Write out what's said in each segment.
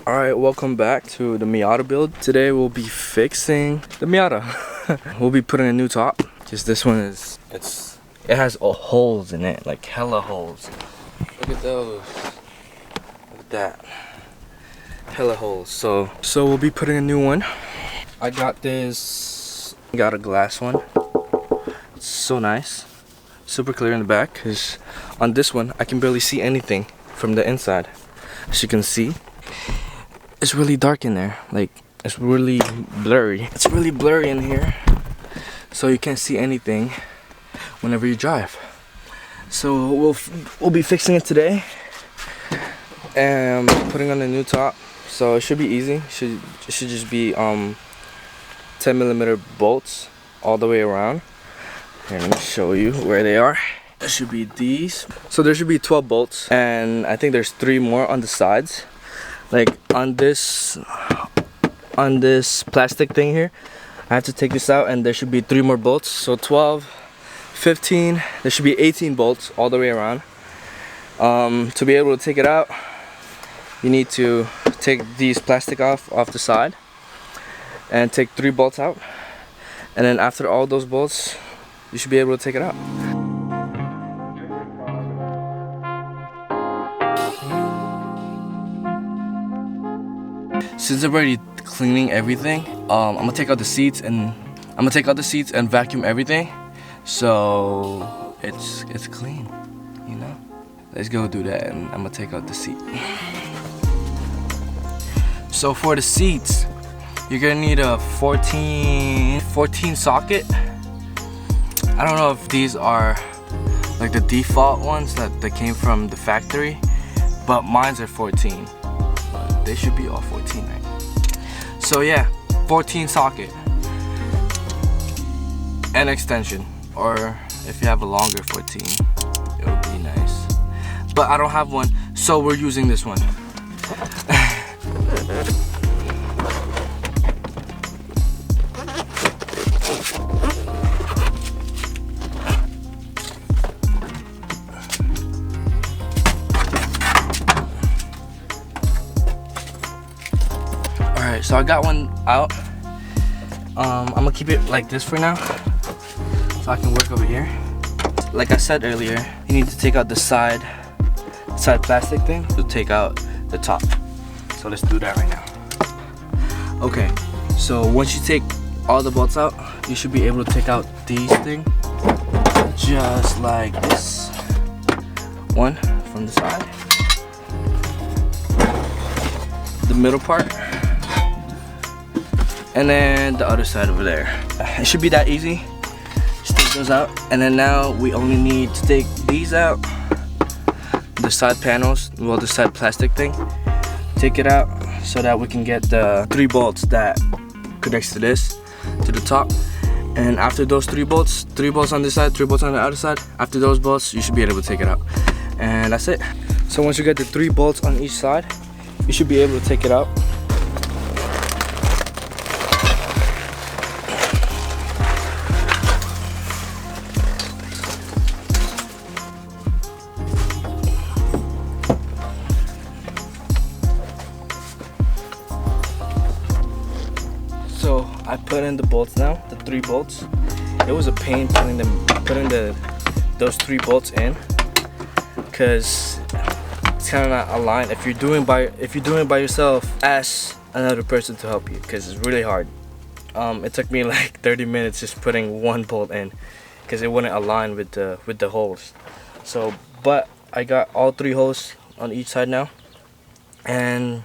Alright, welcome back to the Miata build. Today we'll be fixing the Miata. We'll be putting a new top. Just this one it has holes in it, like hella holes. Look at those. Look at that. Hella holes. So we'll be putting a new one. I got a glass one. It's so nice. Super clear in the back, because on this one I can barely see anything from the inside. As you can see, it's really dark in there. Like, it's really blurry. It's really blurry in here, so you can't see anything whenever you drive. So we'll be fixing it today and putting on a new top. So it should be easy. It should just be 10mm bolts all the way around. Here, let me show you where they are. There should be these. So there should be 12 bolts, and I think there's 3 more on the sides. Like on this plastic thing here, I have to take this out, and there should be 3 more bolts. So 12, 15, there should be 18 bolts all the way around. To be able to take it out, you need to take these plastic off the side and take 3 bolts out, and then after all those bolts, you should be able to take it out. Since I'm already cleaning everything, I'm gonna take out the seats and vacuum everything, so it's clean, you know. Let's go do that, and I'm gonna take out the seat. So for the seats, you're gonna need a 14 socket. I don't know if these are like the default ones that came from the factory, but mine's are 14. But they should be all 14, right? So yeah, 14 socket and extension, or if you have a longer 14, it would be nice. But I don't have one, so we're using this one. Alright, so I got one out. I'm gonna keep it like this for now, so I can work over here. Like I said earlier, you need to take out the side plastic thing to take out the top. So let's do that right now. Okay, so once you take all the bolts out, you should be able to take out these things just like this. One from the side, the middle part, and then the other side over there. It should be that easy. Just take those out, and then now we only need to take these out, the side panels, well, the side plastic thing. Take it out so that we can get the 3 bolts that connects to this, to the top. And after those 3 bolts on this side, 3 bolts on the other side, after those bolts, you should be able to take it out. And that's it. So once you get the 3 bolts on each side, you should be able to take it out. So I put in the bolts now, the 3 bolts. It was a pain putting those 3 bolts in, because it's kind of not aligned. If you're doing it by yourself, ask another person to help you, because it's really hard. It took me like 30 minutes just putting 1 bolt in, because it wouldn't align with the holes. So, but I got all 3 holes on each side now, and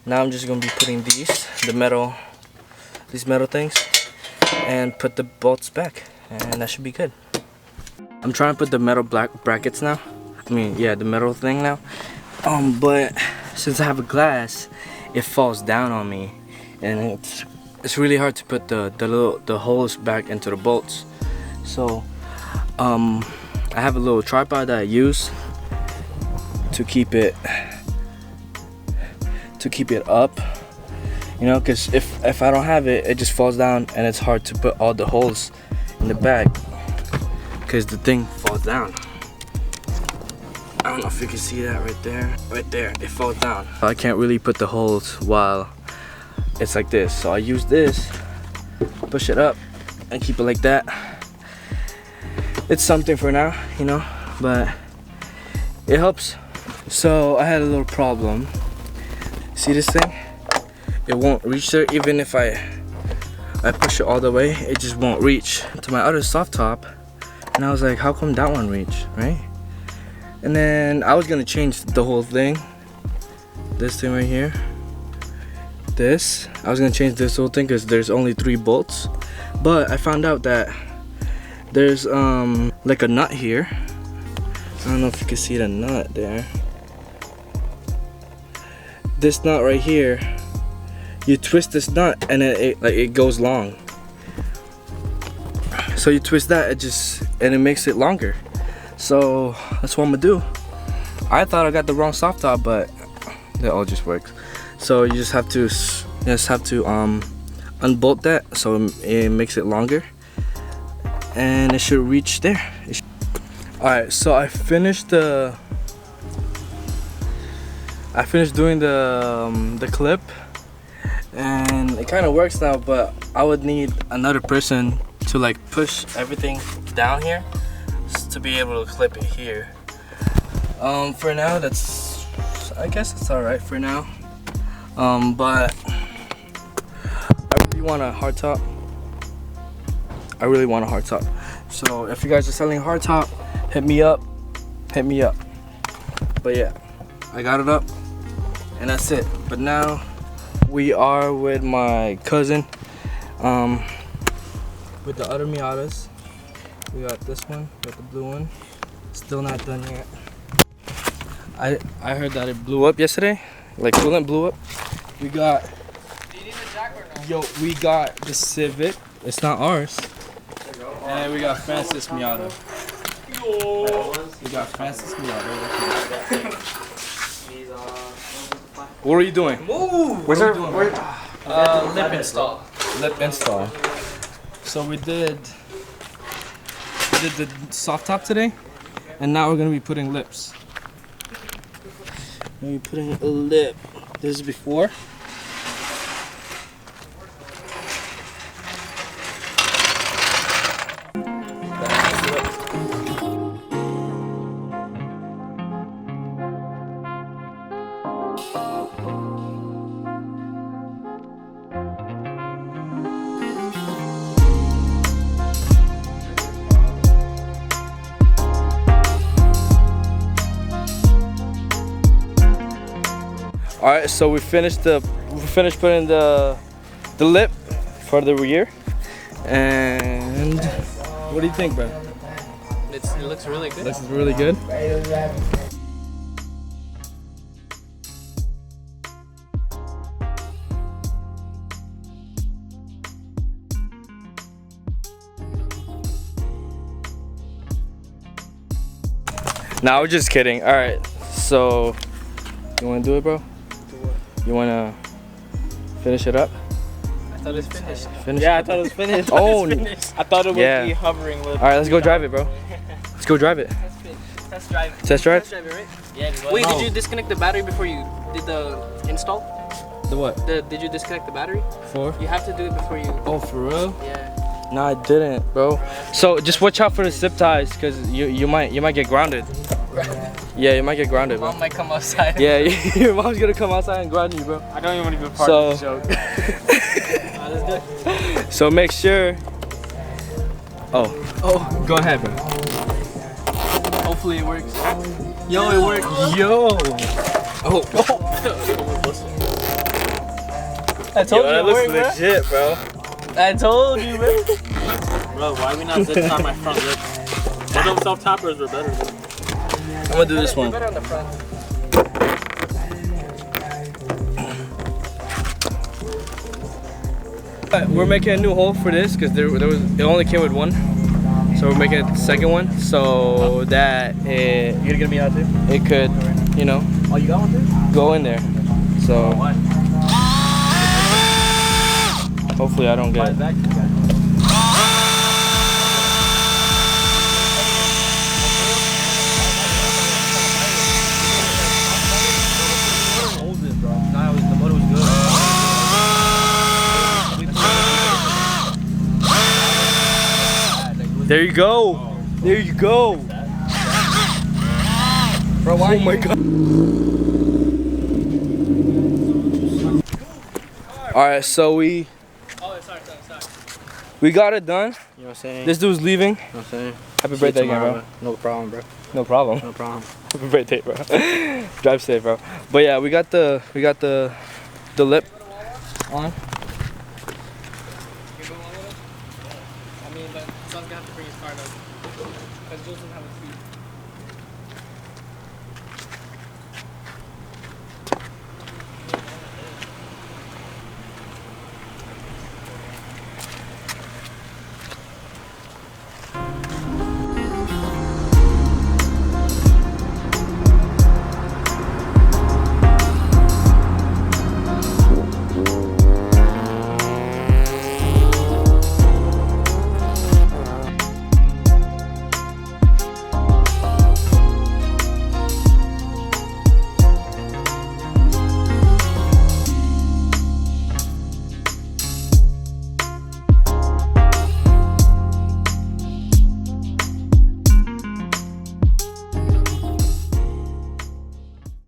now I'm just gonna be putting these metal things, and put the bolts back, and that should be good. I'm trying to put the metal brackets now. I mean, yeah, the metal thing now. But since I have a glass, it falls down on me, and it's really hard to put the holes back into the bolts. So I have a little tripod that I use to keep it up, you know, because if I don't have it, it just falls down, and it's hard to put all the holes in the back because the thing falls down. don't know if you can see that right there. Right there, it fell down. I can't really put the holes while it's like this. So I use this, push it up, and keep it like that. It's something for now, you know, but it helps. So I had a little problem. See this thing? It won't reach there. Even if I push it all the way, it just won't reach to my other Softtop. And I was like, how come that one reached, right? And then I was gonna change the whole thing. This thing right here. This. I was gonna change this whole thing because there's only 3 bolts. But I found out that there's like a nut here. I don't know if you can see the nut there. This nut right here, you twist this nut and it goes long. So you twist that, and it makes it longer. So that's what I'm gonna do. I thought I got the wrong Softtop, but it all just works. So you just have to unbolt that so it makes it longer, and it should reach there. Alright, so I finished doing the clip, and it kind of works now, but I would need another person to like push everything down here to be able to clip it here. For now, I guess it's alright for now. But I really want a hardtop. So if you guys are selling a hardtop, hit me up. But yeah, I got it up, and that's it. But now we are with my cousin, with the other Miatas. We got this one, got the blue one, still not done yet. I heard that it blew up yesterday, like coolant blew up. We got, do you need the jack or no? Yo, we got the Civic, it's not ours. And then we got Francis Miata. We got Francis Miata. What are you doing? Move! Where's our lip install. Lip install. So we did the Softtop today, and now we're gonna be putting lips. We're putting a lip. This is before. All right, so we finished putting the lip for the rear, and what do you think, bro? It looks really good. Looks really good. Nah, we're just kidding. All right, so you want to do it, bro? You wanna finish it up? I thought it was finished. Yeah, I thought it was finished. Oh, I thought it would be hovering with. All right, let's go drive it, bro. Let's go drive it. Test drive. Test drive? Test drive it, right? Yeah. Wait, did you disconnect the battery before you did the install? The what? Did you disconnect the battery? For? You have to do it before you. Oh, for real? Yeah. No, I didn't, bro. So just watch out for the zip ties, cause you might get grounded. Yeah, you might get grounded, bro. Mom might come outside. Yeah, your mom's gonna come outside and ground you, bro. I don't even want to be a part of the joke. That's good. So make sure. Oh, go ahead, bro. Hopefully it works. Yo, it worked. Yo. Oh. I told you that it looks worked, legit, bro. I told you, bro. Bro, why are we not zipping on my front lip? What them self-toppers are better than. I'm gonna do this one. Better on the front. We're making a new hole for this because it only came with one, so we're making a second one so that You're gonna be out there? it could, you know, Oh, you got one there? go in there. So hopefully I don't get it. There you go. There you go. Bro, why Oh my god. Alright, so we got it done. You know what I'm saying? This dude's leaving. You know what I'm saying? Happy See you birthday again, tomorrow, bro. No problem, bro. No problem. No problem. Happy birthday, bro. Drive safe, bro. But yeah, we got the lip on. I mean, but someone's gonna have to bring his card up. Because Jules doesn't have a key.